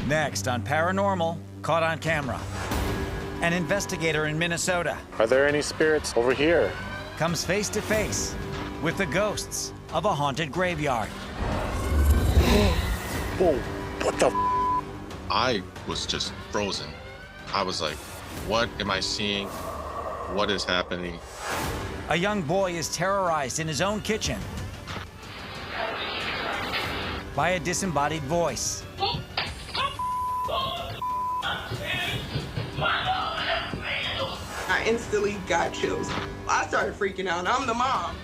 Next on Paranormal, caught on camera. An investigator in Minnesota Are there any spirits over here? comes face to face with the ghosts of a haunted graveyard. Whoa, what the I was just frozen. I was like, what am I seeing? What is happening? A young boy is terrorized in his own kitchen by a disembodied voice. I instantly got chills. I started freaking out. I'm the mom.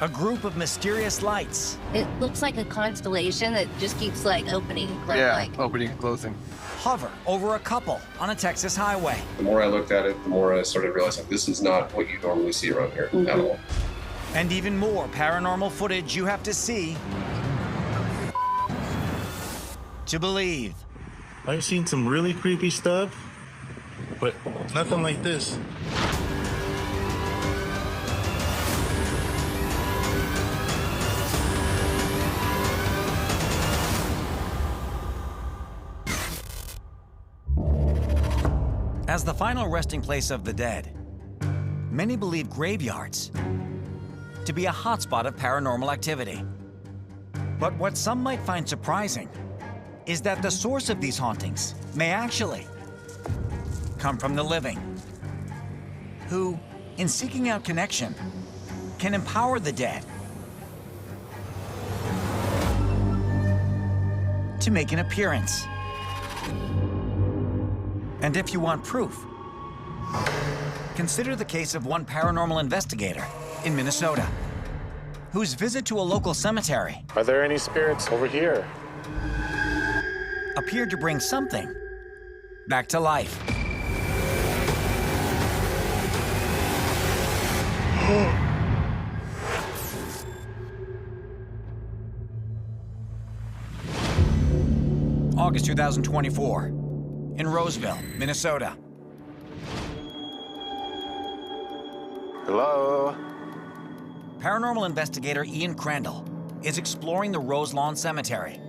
A group of mysterious lights It looks like a constellation that just keeps like opening and closing. Opening and closing. hover over a couple on a Texas highway. The more I looked at it, the more I started realizing this is not what you normally see around here at all. And even more paranormal footage you have to see to believe. I've seen some really creepy stuff, but nothing like this. As the final resting place of the dead, many believe graveyards to be a hotspot of paranormal activity. But what some might find surprising is that the source of these hauntings may actually come from the living, who, in seeking out connection, can empower the dead to make an appearance. And if you want proof, consider the case of one paranormal investigator in Minnesota, whose visit to a local cemetery Are there any spirits over here? appeared to bring something back to life. August 2024, in Roseville, Minnesota. Hello? Paranormal investigator Ian Crandall is exploring the Roselawn Cemetery,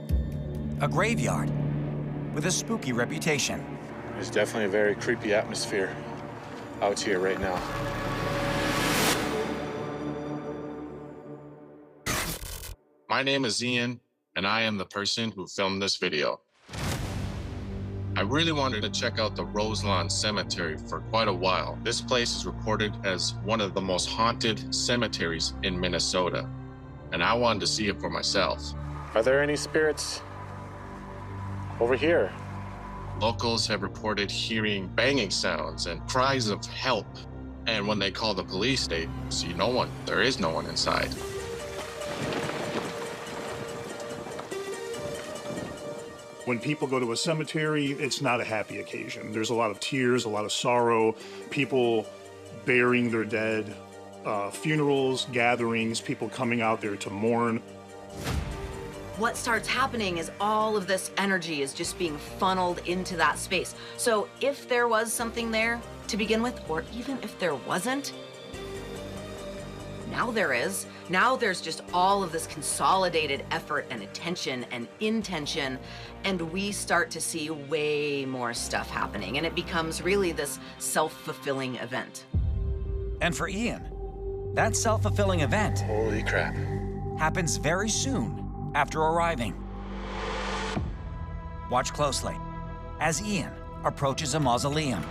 a graveyard with a spooky reputation. There's definitely a very creepy atmosphere out here right now. My name is Ian, and I am the person who filmed this video. I really wanted to check out the Roselawn Cemetery for quite a while. This place is reported as one of the most haunted cemeteries in Minnesota, and I wanted to see it for myself. Are there any spirits over here? Locals have reported hearing banging sounds and cries of help, and when they call the police, they see no one. There is no one inside. When people go to a cemetery, it's not a happy occasion. There's a lot of tears, a lot of sorrow, people burying their dead, funerals, gatherings, people coming out there to mourn. What starts happening is all of this energy is just being funneled into that space. So if there was something there to begin with, or even if there wasn't, now there is. Now there's just all of this consolidated effort and attention and intention, and we start to see way more stuff happening, and it becomes really this self-fulfilling event. And for Ian, that self-fulfilling event Holy crap. happens very soon after arriving. Watch closely as Ian approaches a mausoleum.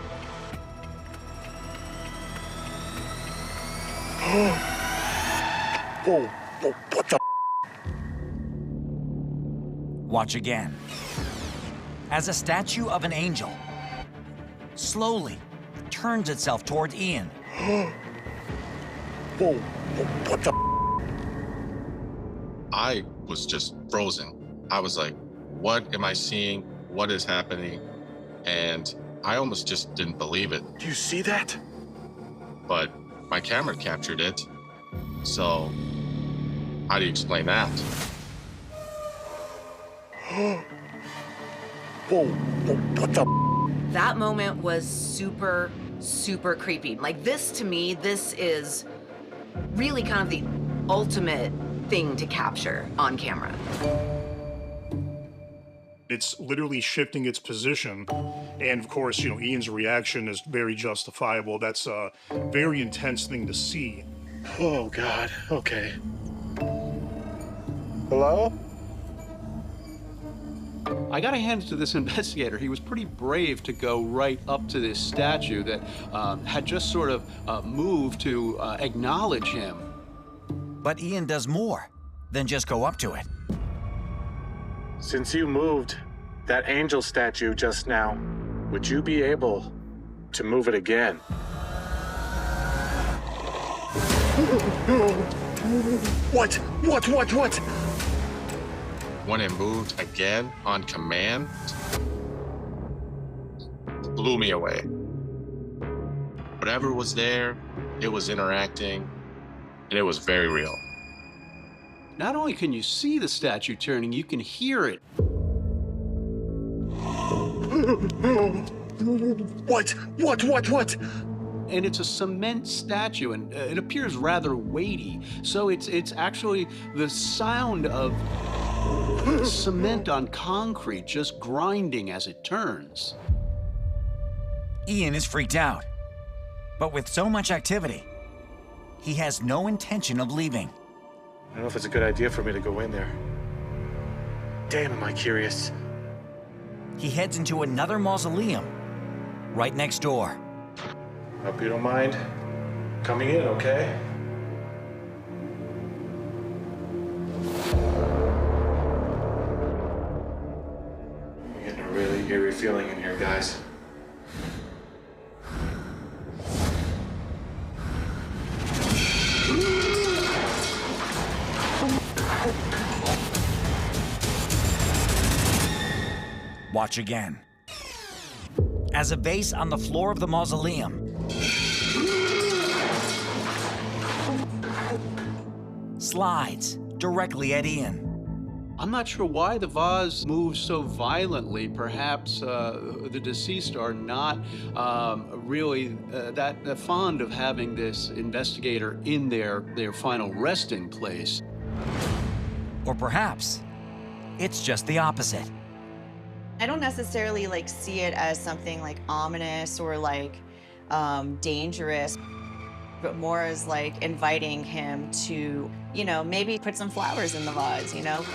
Whoa, whoa, what the? Watch again as a statue of an angel slowly turns itself towards Ian. Whoa, what the? I was just frozen. I was like, what am I seeing? What is happening? And I almost just didn't believe it. Do you see that? But my camera captured it. So how do you explain that? Whoa, what the? That moment was super, super creepy. Like this, to me, this is really kind of the ultimate thing to capture on camera. It's literally shifting its position. And of course, you know, Ian's reaction is very justifiable. That's a very intense thing to see. Oh, God. Okay. Hello? I gotta hand it to this investigator. He was pretty brave to go right up to this statue that had just sort of moved to acknowledge him. But Ian does more than just go up to it. Since you moved that angel statue just now, would you be able to move it again? What? What? When it moved again on command, blew me away. Whatever was there, it was interacting, and it was very real. Not only can you see the statue turning, you can hear it. What? And it's a cement statue, and it appears rather weighty. So it's actually the sound of cement on concrete just grinding as it turns. Ian is freaked out. But with so much activity, he has no intention of leaving. I don't know if it's a good idea for me to go in there. Damn, am I curious. He heads into another mausoleum right next door. Hope you don't mind coming in, okay? I'm getting a really eerie feeling in here, guys. Watch again. As a vase on the floor of the mausoleum slides directly at Ian. I'm not sure why the vase moves so violently. Perhaps the deceased are not really that fond of having this investigator in their final resting place. Or perhaps it's just the opposite. I don't necessarily like see it as something like ominous or like dangerous, but more as like inviting him to, you know, maybe put some flowers in the vase, you know?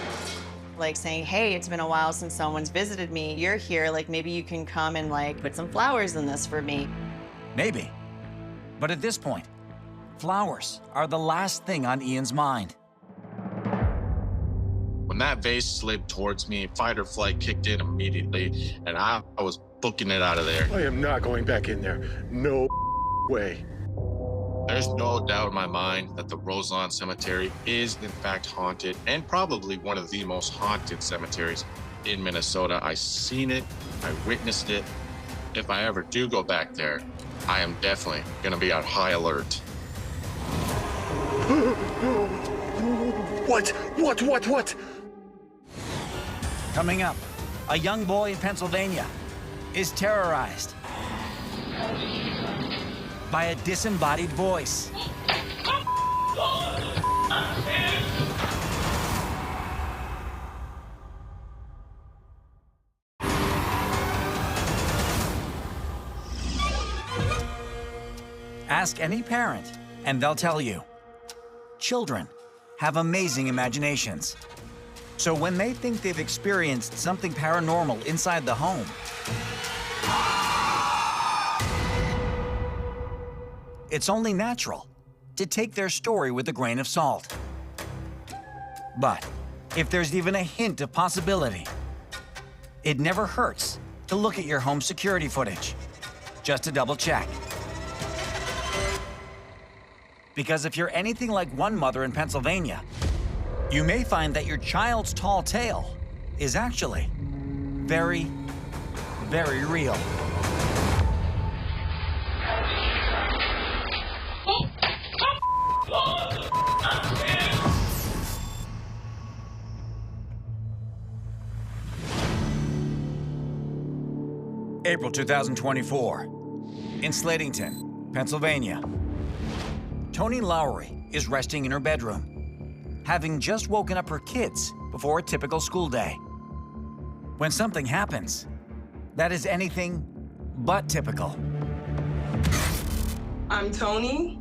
Like saying, hey, it's been a while since someone's visited me. You're here, like maybe you can come and like put some flowers in this for me. Maybe. But at this point, flowers are the last thing on Ian's mind. When that vase slid towards me, fight or flight kicked in immediately, and I was booking it out of there. I am not going back in there. No way. There's no doubt in my mind that the Roselawn Cemetery is in fact haunted, and probably one of the most haunted cemeteries in Minnesota. I've seen it, I witnessed it. If I ever do go back there, I am definitely gonna be on high alert. What? Coming up, a young boy in Pennsylvania is terrorized by a disembodied voice. Ask any parent, and they'll tell you. Children have amazing imaginations. So when they think they've experienced something paranormal inside the home, it's only natural to take their story with a grain of salt. But if there's even a hint of possibility, it never hurts to look at your home security footage, just to double check. Because if you're anything like one mother in Pennsylvania, you may find that your child's tall tale is actually very, very real. April 2024, in Slatington, Pennsylvania. Toni Lowry is resting in her bedroom, having just woken up her kids before a typical school day. when something happens that is anything but typical. I'm Tony.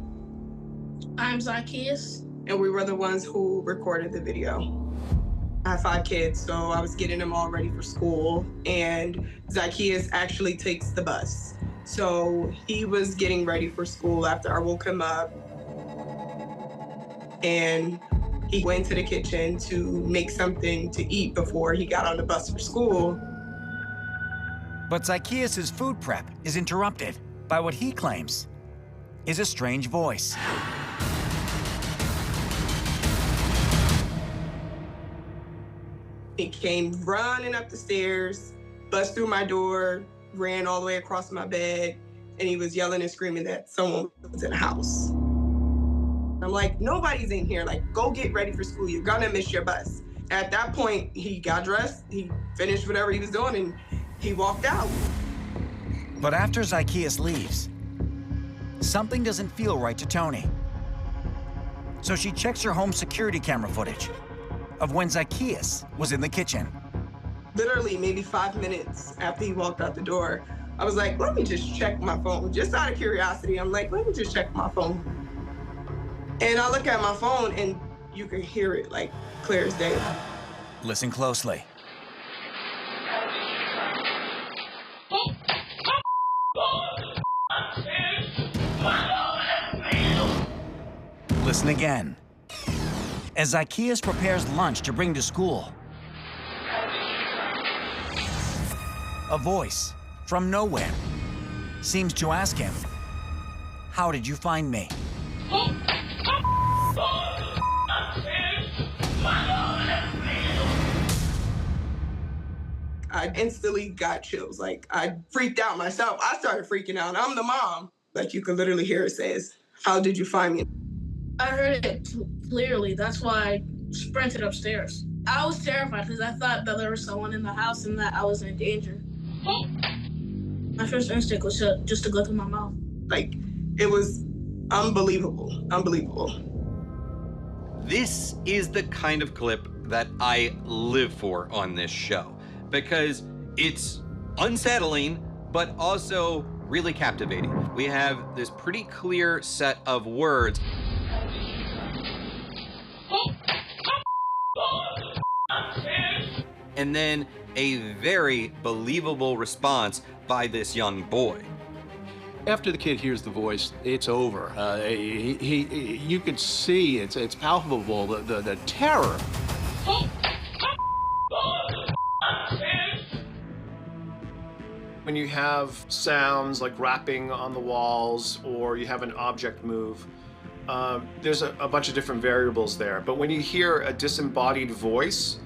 I'm Zacchaeus. And we were the ones who recorded the video. I have 5 kids, so I was getting them all ready for school, and Zacchaeus actually takes the bus. So he was getting ready for school after I woke him up, and he went to the kitchen to make something to eat before he got on the bus for school. But Zacchaeus' food prep is interrupted by what he claims is a strange voice. He came running up the stairs, bust through my door, ran all the way across my bed, and he was yelling and screaming that someone was in the house. I'm like, nobody's in here. Like, go get ready for school. You're gonna miss your bus. At that point, he got dressed, he finished whatever he was doing, and he walked out. But after Zacchaeus leaves, something doesn't feel right to Tony. So she checks her home security camera footage of when Zacchaeus was in the kitchen. Literally, maybe 5 minutes after he walked out the door, I was like, let me just check my phone. Just out of curiosity, I'm like, let me just check my phone. And I look at my phone, and you can hear it like clear as day. Listen closely. Listen again. As Zacchaeus prepares lunch to bring to school, a voice from nowhere seems to ask him, "How did you find me?" I instantly got chills. Like, I freaked out myself. I started freaking out. I'm the mom. Like, you could literally hear it says, "How did you find me?" I heard it clearly. That's why I sprinted upstairs. I was terrified because I thought that there was someone in the house and that I was in danger. My first instinct was just to go through my mouth. Like, it was unbelievable. Unbelievable. This is the kind of clip that I live for on this show because it's unsettling, but also really captivating. We have this pretty clear set of words. And then a very believable response by this young boy. After the kid hears the voice, it's over. You could see, it's palpable, the terror. When you have sounds like rapping on the walls or you have an object move, there's a bunch of different variables there. But when you hear a disembodied voice,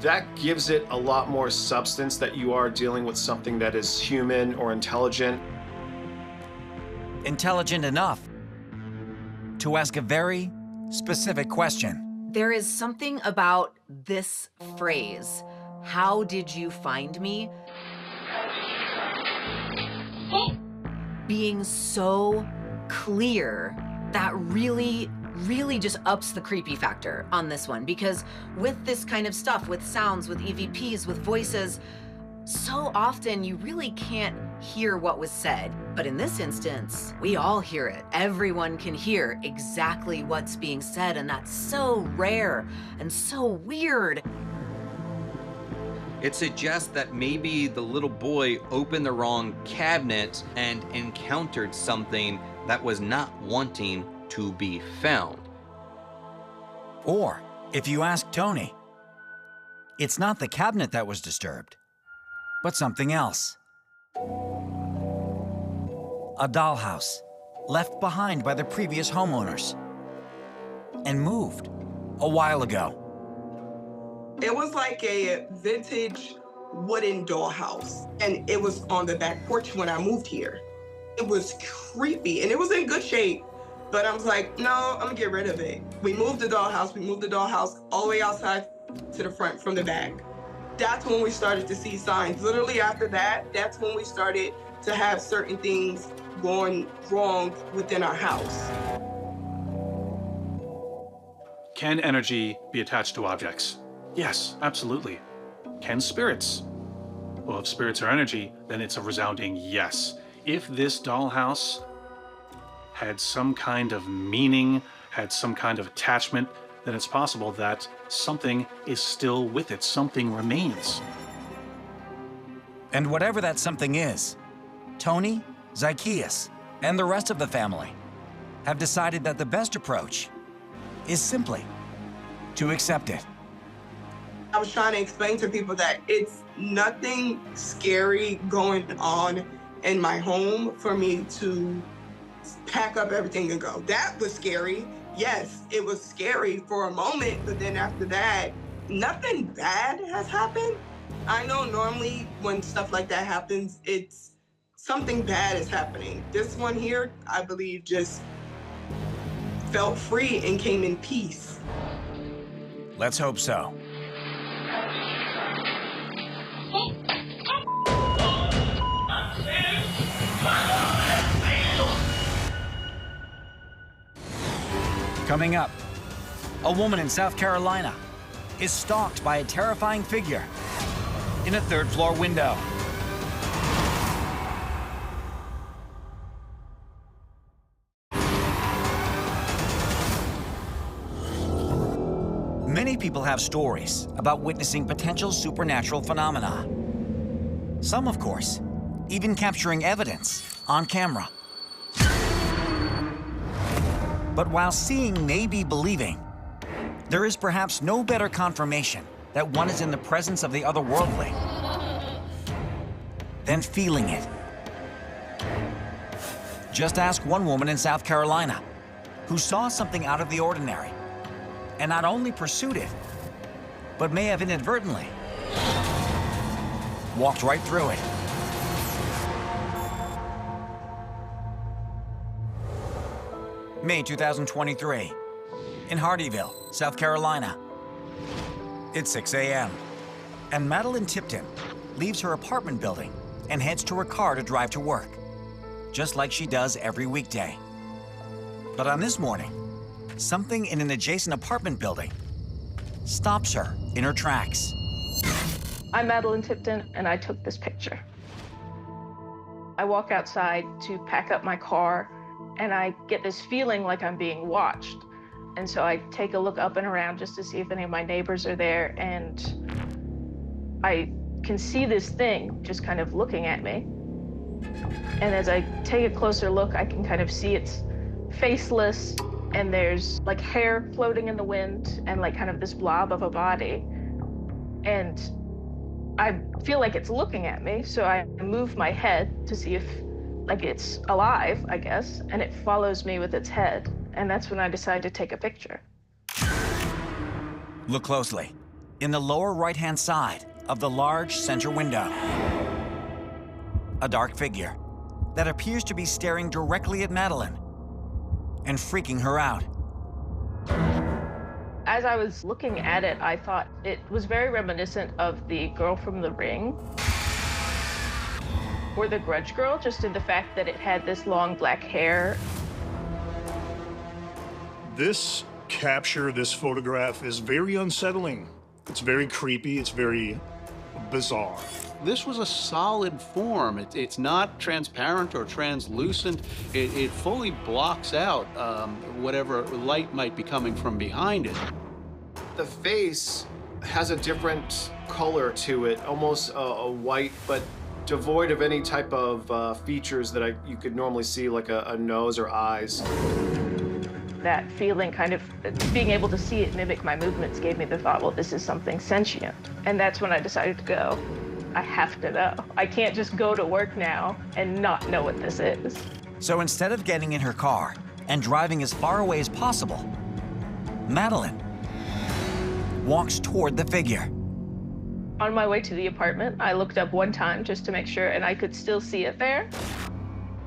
that gives it a lot more substance that you are dealing with something that is human or intelligent. Intelligent enough to ask a very specific question. There is something about this phrase, "How did you find me?" being so clear that really just ups the creepy factor on this one, because with this kind of stuff, with sounds, with EVPs, with voices, so often you really can't hear what was said. But in this instance, we all hear it. Everyone can hear exactly what's being said, and that's so rare and so weird. It suggests that maybe the little boy opened the wrong cabinet and encountered something that was not wanting to be found. Or, if you ask Tony, it's not the cabinet that was disturbed, but something else. A dollhouse left behind by the previous homeowners and moved a while ago. It was like a vintage wooden dollhouse, and it was on the back porch when I moved here. It was creepy, and it was in good shape, but I was like, no, I'm gonna get rid of it. We moved the dollhouse all the way outside to the front from the back. That's when we started to see signs. Literally after that, that's when we started to have certain things going wrong within our house. Can energy be attached to objects? Yes, absolutely. Can spirits? Well, if spirits are energy, then it's a resounding yes. If this dollhouse had some kind of meaning, had some kind of attachment, then it's possible that something is still with it, something remains. And whatever that something is, Tony, Zacchaeus, and the rest of the family have decided that the best approach is simply to accept it. I was trying to explain to people that it's nothing scary going on in my home for me to pack up everything and go. That was scary. Yes, it was scary for a moment, but then after that, nothing bad has happened. I know normally when stuff like that happens, it's something bad is happening. This one here, I believe, just felt free and came in peace. Let's hope so. Coming up, a woman in South Carolina is stalked by a terrifying figure in a third-floor window. Many people have stories about witnessing potential supernatural phenomena. Some, of course, even capturing evidence on camera. But while seeing may be believing, there is perhaps no better confirmation that one is in the presence of the otherworldly than feeling it. Just ask one woman in South Carolina who saw something out of the ordinary and not only pursued it, but may have inadvertently walked right through it. May 2023, in Hardyville, South Carolina. It's 6 a.m., and Madeline Tipton leaves her apartment building and heads to her car to drive to work, just like she does every weekday. But on this morning, something in an adjacent apartment building stops her in her tracks. I'm Madeline Tipton, and I took this picture. I walk outside to pack up my car, and I get this feeling like I'm being watched. And so I take a look up and around just to see if any of my neighbors are there, and I can see this thing just kind of looking at me. And as I take a closer look, I can kind of see it's faceless, and there's like hair floating in the wind and like kind of this blob of a body. And I feel like it's looking at me, so I move my head to see if like it's alive, I guess, and it follows me with its head. And that's when I decide to take a picture. Look closely. In the lower right-hand side of the large center window, a dark figure that appears to be staring directly at Madeline and freaking her out. As I was looking at it, I thought it was very reminiscent of the girl from The Ring, or the Grudge Girl, just in the fact that it had this long black hair. This capture, this photograph is very unsettling. It's very creepy, it's very bizarre. This was a solid form. It's not transparent or translucent. It fully blocks out whatever light might be coming from behind it. The face has a different color to it, almost a white, but devoid of any type of features that you could normally see, like a nose or eyes. That feeling, kind of being able to see it mimic my movements, gave me the thought, well, this is something sentient. And that's when I decided to go. I have to know. I can't just go to work now and not know what this is. So instead of getting in her car and driving as far away as possible, Madeline walks toward the figure. On my way to the apartment, I looked up one time just to make sure, and I could still see it there.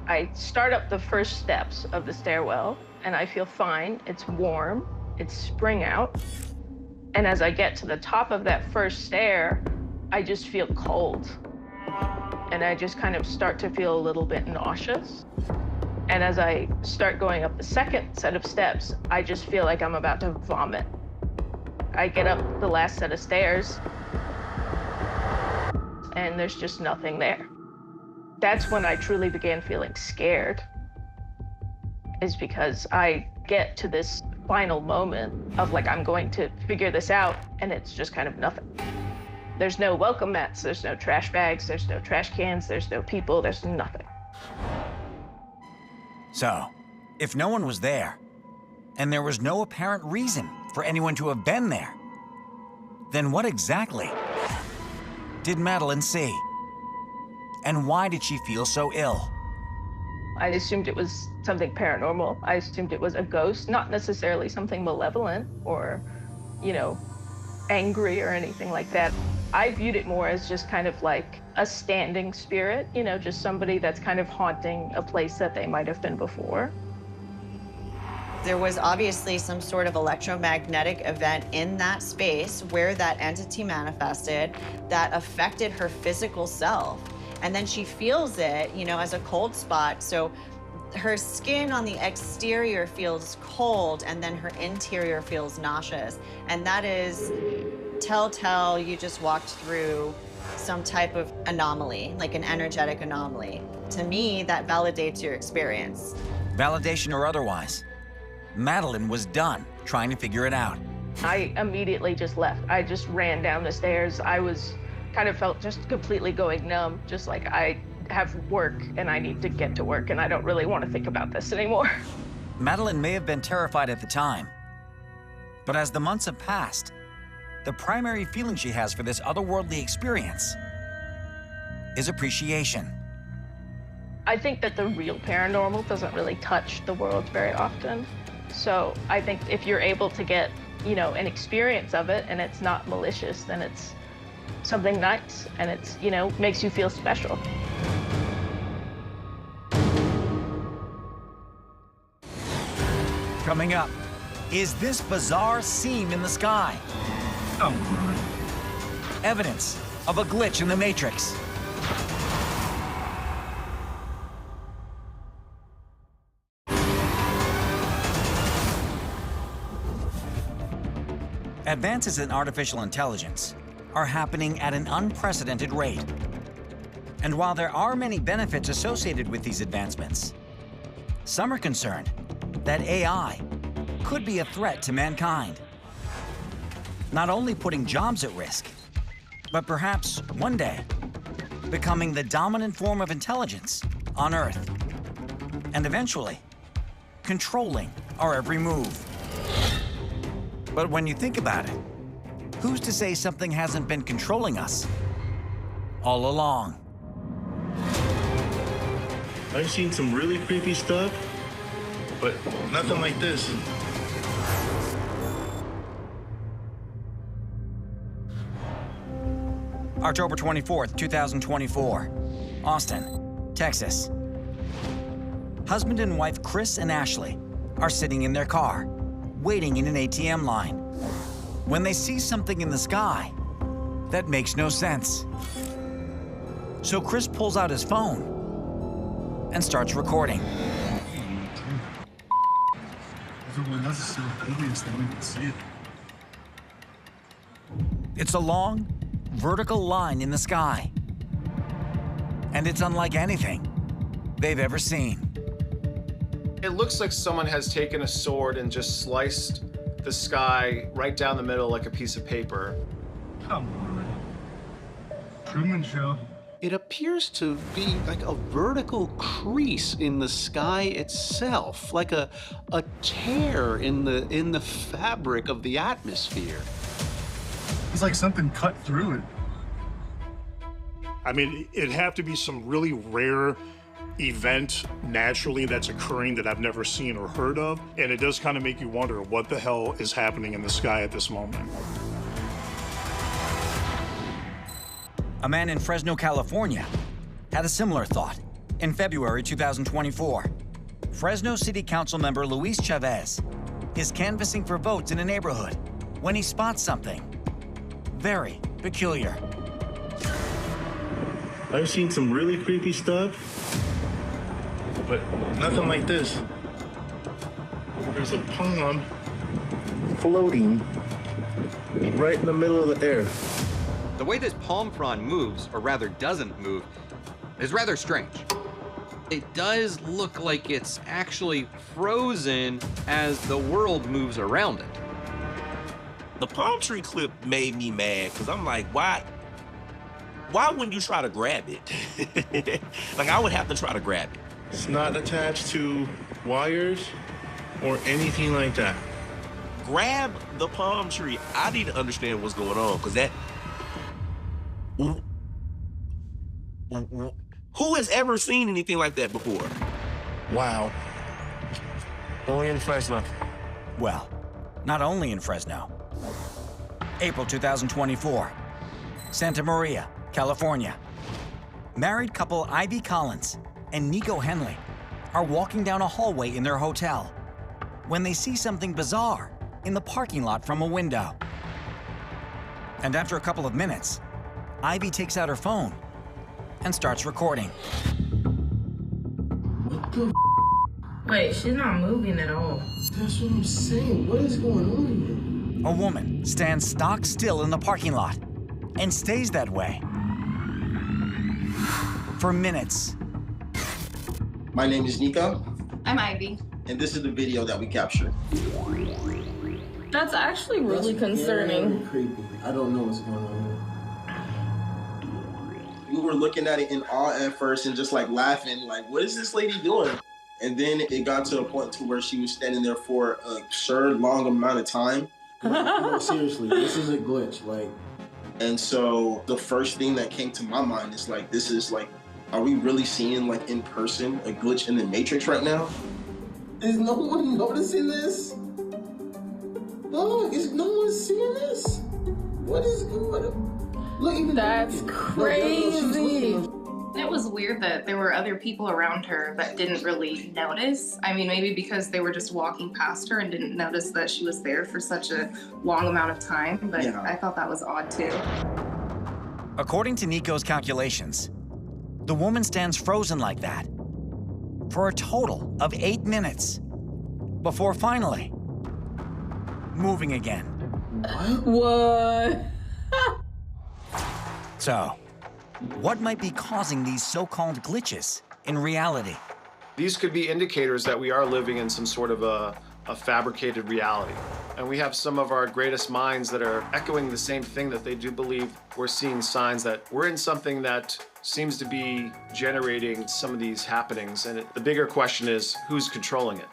I start up the first steps of the stairwell, and I feel fine. It's warm, it's spring out. And as I get to the top of that first stair, I just feel cold. And I just kind of start to feel a little bit nauseous. And as I start going up the second set of steps, I just feel like I'm about to vomit. I get up the last set of stairs, and there's just nothing there. That's when I truly began feeling scared, is because I get to this final moment of like, I'm going to figure this out, and it's just kind of nothing. There's no welcome mats, there's no trash bags, there's no trash cans, there's no people, there's nothing. So, if no one was there, and there was no apparent reason for anyone to have been there, then what exactly did Madeline see? And why did she feel so ill? I assumed it was something paranormal. I assumed it was a ghost, not necessarily something malevolent or, you know, angry or anything like that. I viewed it more as just kind of like a standing spirit, you know, just somebody that's kind of haunting a place that they might have been before. There was obviously some sort of electromagnetic event in that space where that entity manifested that affected her physical self. And then she feels it, you know, as a cold spot. So her skin on the exterior feels cold, and then her interior feels nauseous. And that is telltale you just walked through some type of anomaly, like an energetic anomaly. To me, that validates your experience. Validation or otherwise, Madeline was done trying to figure it out. I immediately just left. I just ran down the stairs. I was kind of felt just completely going numb, just like I have work and I need to get to work and I don't really want to think about this anymore. Madeline may have been terrified at the time, but as the months have passed, the primary feeling she has for this otherworldly experience is appreciation. I think that the real paranormal doesn't really touch the world very often. So I think if you're able to get, you know, an experience of it and it's not malicious, then it's something nice and it's, you know, makes you feel special. Coming up, is this bizarre seam in the sky evidence of a glitch in the Matrix? Advances in artificial intelligence are happening at an unprecedented rate. And while there are many benefits associated with these advancements, some are concerned that AI could be a threat to mankind. Not only putting jobs at risk, but perhaps one day becoming the dominant form of intelligence on Earth, and eventually controlling our every move. But when you think about it, who's to say something hasn't been controlling us all along? I've seen some really creepy stuff, but nothing like this. October 24th, 2024, Austin, Texas. Husband and wife Chris and Ashley are sitting in their car, waiting in an ATM line, when they see something in the sky that makes no sense. So Chris pulls out his phone and starts recording. Everyone else is so oblivious that we can see it. It's a long, vertical line in the sky, and it's unlike anything they've ever seen. It looks like someone has taken a sword and just sliced the sky right down the middle like a piece of paper. Come on. Truman Show. It appears to be like a vertical crease in the sky itself, like a tear in the fabric of the atmosphere. It's like something cut through it. I mean, it'd have to be some really rare event naturally that's occurring that I've never seen or heard of, and it does kind of make you wonder what the hell is happening in the sky at this moment. A man in Fresno, California, had a similar thought in February 2024. Fresno City Council member Luis Chavez is canvassing for votes in a neighborhood when he spots something very peculiar. I've seen some really creepy stuff, but nothing like this. There's a palm floating right in the middle of the air. The way this palm frond moves, or rather doesn't move, is rather strange. It does look like it's actually frozen as the world moves around it. The palm tree clip made me mad because I'm like, why wouldn't you try to grab it? Like, I would have to try to grab it. It's not attached to wires or anything like that. Grab the palm tree. I need to understand what's going on, because that... Who has ever seen anything like that before? Wow. Only in Fresno. Well, not only in Fresno. April 2024, Santa Maria, California. Married couple Ivy Collins and Nico Henley are walking down a hallway in their hotel when they see something bizarre in the parking lot from a window. And after a couple of minutes, Ivy takes out her phone and starts recording. What the Wait, she's not moving at all. That's what I'm saying. What is going on here? A woman stands stock still in the parking lot and stays that way for minutes. My name is Nico, I'm Ivy. and this is the video that we captured. That's actually really concerning. Very creepy. I don't know what's going on here. We were looking at it in awe at first and just like laughing, like, what is this lady doing? And then it got to a point to where she was standing there for an absurd long amount of time. No, seriously, this is a glitch, like. And so the first thing that came to my mind is like, this is like, are we really seeing like in person a glitch in the Matrix right now? Is no one noticing this? Dog, is no one seeing this? What is going on? Look, even That's crazy. It was weird that there were other people around her that didn't really notice. I mean, maybe because they were just walking past her and didn't notice that she was there for such a long amount of time, but yeah. I thought that was odd too. According to Nico's calculations, the woman stands frozen like that for a total of 8 minutes before finally moving again. What? So, what might be causing these so-called glitches in reality? These could be indicators that we are living in some sort of a fabricated reality. And we have some of our greatest minds that are echoing the same thing, that they do believe we're seeing signs that we're in something that seems to be generating some of these happenings. And the bigger question is, who's controlling it?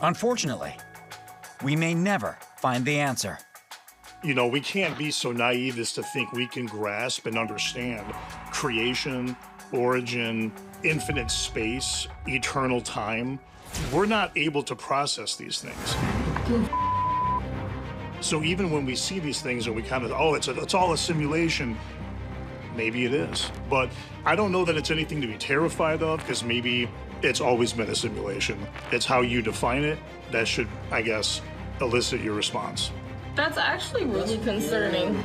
Unfortunately, we may never find the answer. You know, we can't be so naive as to think we can grasp and understand creation, origin, infinite space, eternal time. We're not able to process these things. So even when we see these things and we kind of, oh, it's all a simulation, maybe it is. But I don't know that it's anything to be terrified of, because maybe it's always been a simulation. It's how you define it that should, I guess, elicit your response. That's actually really concerning.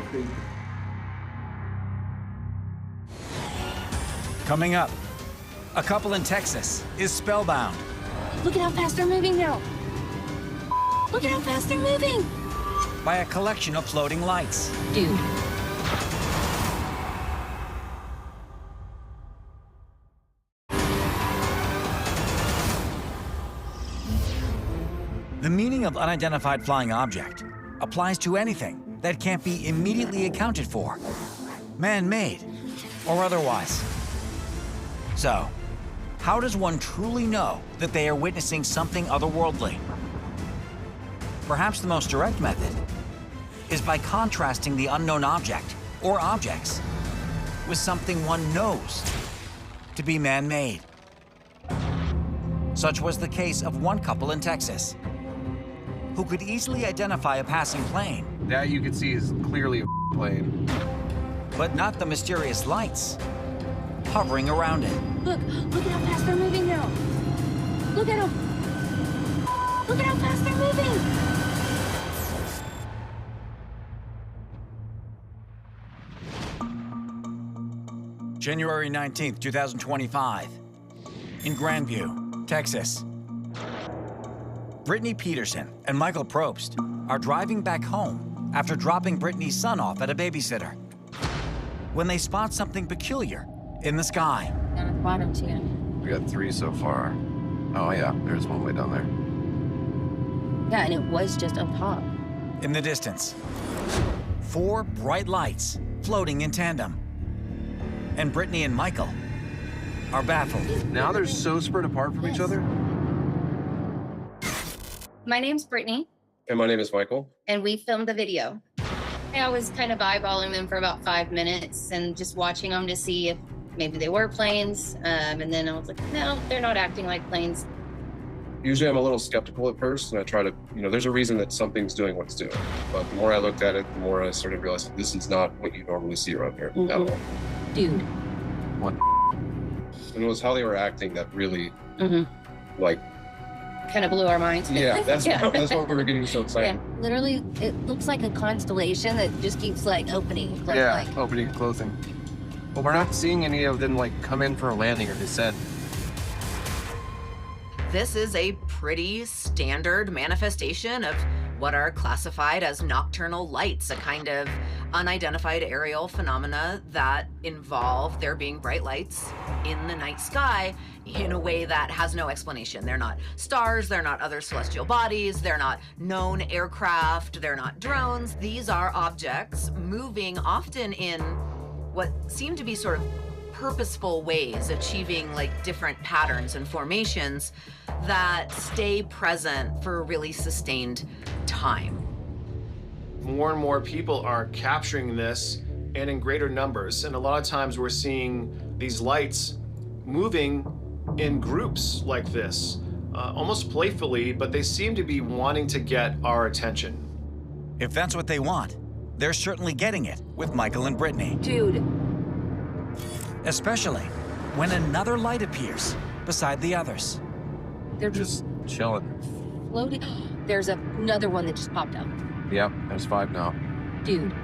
Coming up, a couple in Texas is spellbound. Look at how fast they're moving now. Look at how fast they're moving. By a collection of floating lights. Dude. The meaning of unidentified flying object applies to anything that can't be immediately accounted for, man-made or otherwise. So, how does one truly know that they are witnessing something otherworldly? Perhaps the most direct method is by contrasting the unknown object or objects with something one knows to be man-made. Such was the case of one couple in Texas who could easily identify a passing plane. That you can see is clearly a plane. But not the mysterious lights hovering around it. Look at how fast they're moving now. Look at them. Look at how fast they're moving. January 19th, 2025, in Grandview, Texas. Brittany Peterson and Michael Probst are driving back home after dropping Brittany's son off at a babysitter. when they spot something peculiar in the sky. Down at the bottom, too. We got 3 so far. Oh yeah, there's one way down there. Yeah, and it was just up top. In the distance, 4 bright lights floating in tandem. And Brittany and Michael are baffled. Now they're so spread apart from each other? My name's Brittany, And my name is Michael. and we filmed the video. I was kind of eyeballing them for about 5 minutes and just watching them to see if maybe they were planes. And then I was like, no, they're not acting like planes. Usually I'm a little skeptical at first, and I try to, there's a reason that something's doing what it's doing. But the more I looked at it, the more I started realizing this is not what you normally see around here at all. Dude. What? And it was how they were acting that really, like, Kind of blew our minds. yeah, that's Yeah. that's why we were getting so excited. Yeah, literally, it looks like a constellation that just keeps like opening and closing. Yeah, Like, opening and closing. Well, we're not seeing any of them like come in for a landing or descent. This is a pretty standard manifestation of what are classified as nocturnal lights, a kind of unidentified aerial phenomena that involve there being bright lights in the night sky in a way that has no explanation. They're not stars, they're not other celestial bodies, they're not known aircraft, they're not drones. These are objects moving often in what seem to be sort of purposeful ways, achieving like different patterns and formations that stay present for a really sustained time. More and more people are capturing this and in greater numbers. And a lot of times we're seeing these lights moving in groups like this, almost playfully, but they seem to be wanting to get our attention. If that's what they want, they're certainly getting it with Michael and Brittany. dude, Especially when another light appears beside the others. they're Just chilling. floating. There's another one that just popped up. Yep, there's 5 now. Dude,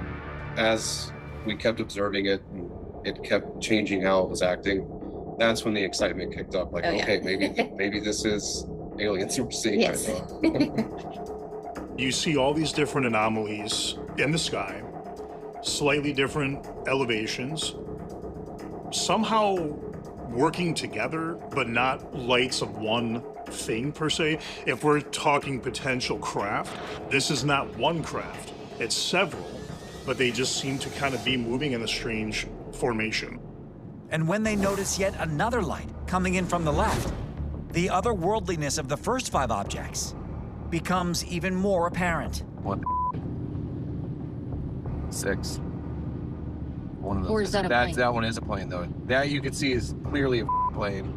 As we kept observing it, and it kept changing how it was acting, that's when the excitement kicked up. Like, Oh, yeah. okay, maybe this is aliens we're seeing Yes. right now. You see all these different anomalies in the sky, slightly different elevations, somehow working together, but not lights of one thing per se. If we're talking potential craft, this is not one craft, it's several, but they just seem to kind of be moving in a strange formation. And when they notice yet another light coming in from the left, the otherworldliness of the first 5 objects becomes even more apparent. What? 6. One of those. Or is that a plane? That one is a plane, though. That you can see is clearly a plane.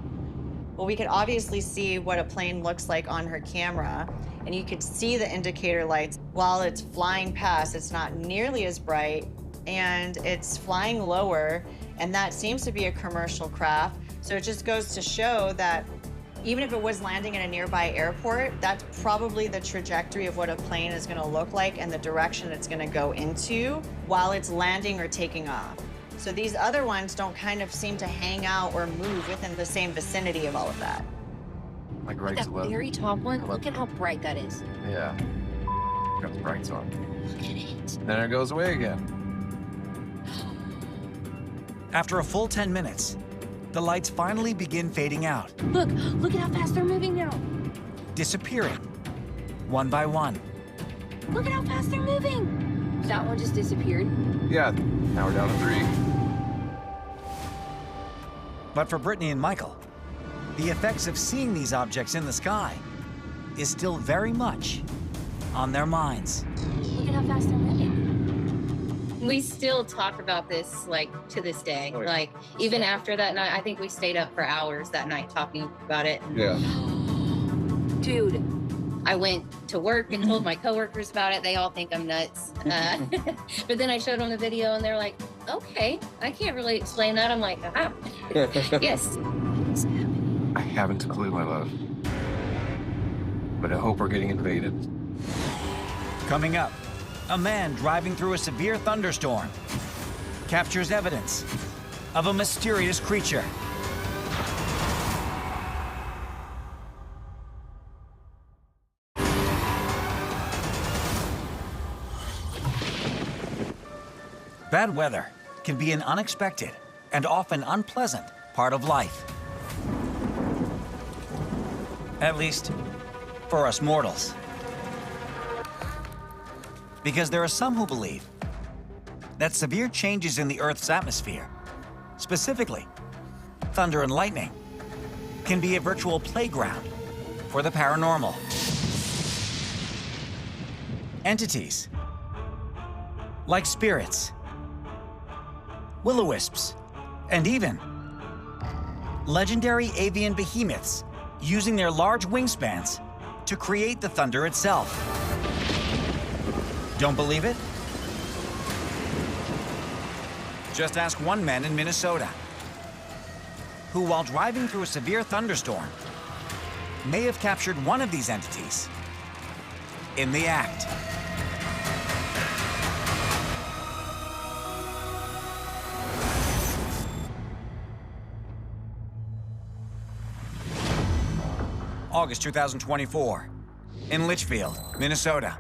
Well, we could obviously see what a plane looks like on her camera, and you could see the indicator lights. While it's flying past, it's not nearly as bright, and it's flying lower, and that seems to be a commercial craft. So it just goes to show that even if it was landing in a nearby airport, that's probably the trajectory of what a plane is gonna look like and the direction it's gonna go into while it's landing or taking off. So these other ones don't kind of seem to hang out or move within the same vicinity of all of that. Like that Greg's 11. very top one, look at how bright that is. Yeah. Got the brights on. Look at it. Then it goes away again. After a full 10 minutes, the lights finally begin fading out, Look at how fast they're moving now. disappearing one by one. Look at how fast they're moving. That one just disappeared. Yeah, now we're down to 3. But for Brittany and Michael, the effects of seeing these objects in the sky is still very much on their minds. Look at how fast they're moving. We still talk about this, like, to this day. Oh, yeah. Like, even after that night, I think we stayed up for hours that night talking about it. Yeah. Dude, I went to work and told my coworkers about it. They all think I'm nuts. But then I showed them the video and they're like, okay, I can't really explain that. I'm like, ah, yes. I haven't a clue, my love. But I hope we're getting invaded. Coming up, a man driving through a severe thunderstorm captures evidence of a mysterious creature. Bad weather can be an unexpected and often unpleasant part of life. At least for us mortals. Because there are some who believe that severe changes in the Earth's atmosphere, specifically thunder and lightning, can be a virtual playground for the paranormal. Entities like spirits, will-o-wisps, and even legendary avian behemoths using their large wingspans to create the thunder itself. Don't believe it? Just ask one man in Minnesota, who, while driving through a severe thunderstorm, may have captured one of these entities in the act. August 2024, in Litchfield, Minnesota.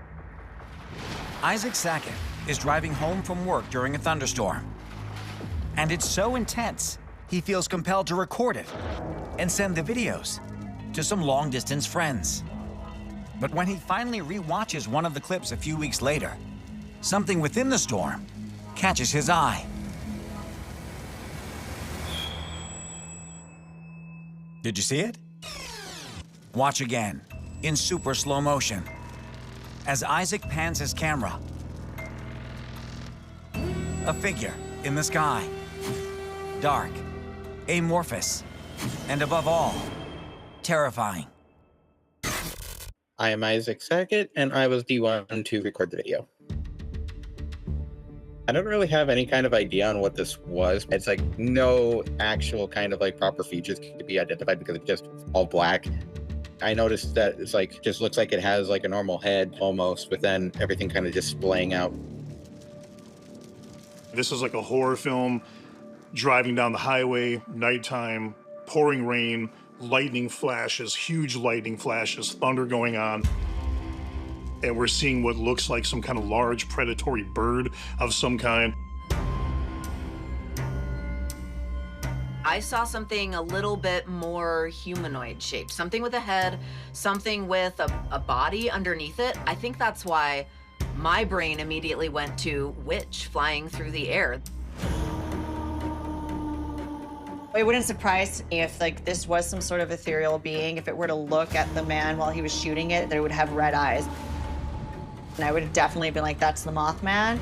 Isaac Sackett is driving home from work during a thunderstorm. And it's so intense, he feels compelled to record it and send the videos to some long-distance friends. But when he finally re-watches one of the clips a few weeks later, something within the storm catches his eye. Did you see it? Watch again, in super slow motion, as Isaac pans his camera. A figure in the sky, dark, amorphous, and above all, terrifying. I am Isaac Sackett, and I was the one to record the video. I don't really have any kind of idea on what this was. It's like no actual kind of like proper features could be identified because it's just all black. I noticed that it's like, just looks like it has like a normal head almost, but then everything kind of just splaying out. This is like a horror film, driving down the highway, nighttime, pouring rain, lightning flashes, huge lightning flashes, thunder going on. And we're seeing what looks like some kind of large predatory bird of some kind. I saw something a little bit more humanoid shaped, something with a head, something with a body underneath it. I think that's why my brain immediately went to witch flying through the air. It wouldn't surprise me if like this was some sort of ethereal being. If it were to look at the man while he was shooting it, that it would have red eyes. And I would have definitely been like, that's the Mothman.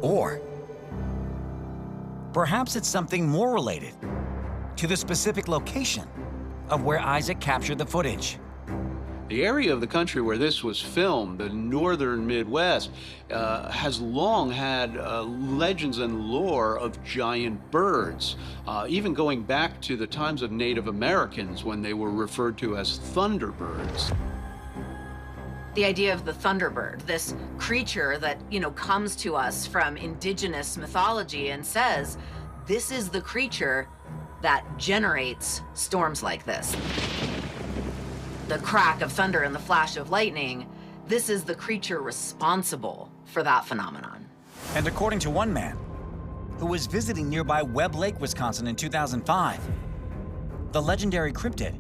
Or perhaps it's something more related to the specific location of where Isaac captured the footage. The area of the country where this was filmed, the northern Midwest, has long had legends and lore of giant birds, even going back to the times of Native Americans when they were referred to as thunderbirds. The idea of the thunderbird, this creature that, you know, comes to us from indigenous mythology and says, this is the creature that generates storms like this. The crack of thunder and the flash of lightning, this is the creature responsible for that phenomenon. And according to one man who was visiting nearby Webb Lake, Wisconsin in 2005, the legendary cryptid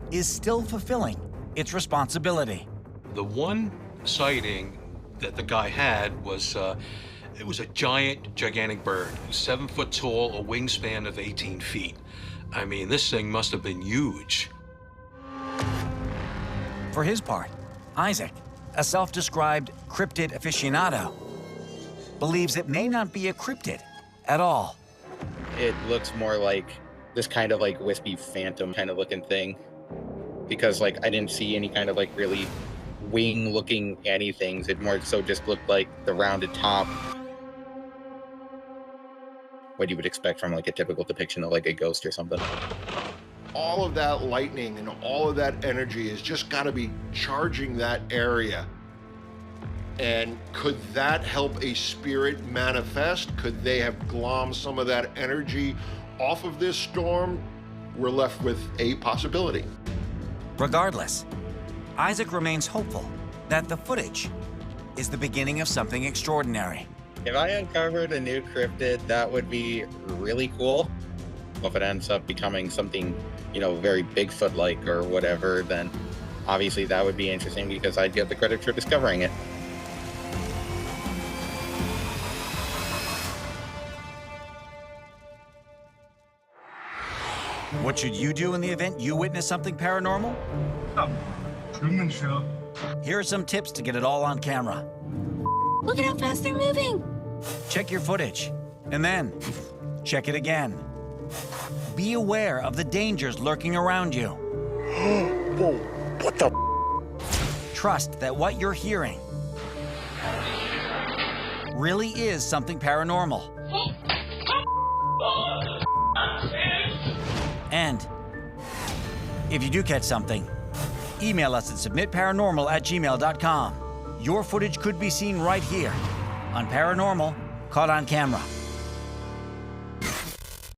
is still fulfilling its responsibility. The one sighting that the guy had was, it was a gigantic bird. It was 7 foot tall, a wingspan of 18 feet. I mean, this thing must have been huge. For his part, Isaac, a self-described cryptid aficionado, believes it may not be a cryptid at all. It looks more like this kind of like wispy phantom kind of looking thing. Because like I didn't see any kind of like really wing looking anything. It more so just looked like the rounded top. What you would expect from like a typical depiction of like a ghost or something. All of that lightning and all of that energy has just got to be charging that area. And could that help a spirit manifest? Could they have glommed some of that energy off of this storm? We're left with a possibility. Regardless, Isaac remains hopeful that the footage is the beginning of something extraordinary. If I uncovered a new cryptid, that would be really cool. If it ends up becoming something, you know, very Bigfoot-like or whatever, then obviously that would be interesting because I'd get the credit for discovering it. What should you do in the event you witness something paranormal? Truman Show. Here are some tips to get it all on camera. Look at how fast they're moving. Check your footage, and then check it again. Be aware of the dangers lurking around you. Whoa, what the? Trust that what you're hearing really is something paranormal. And if you do catch something, email us at submitparanormal@gmail.com. Your footage could be seen right here on Paranormal Caught on Camera.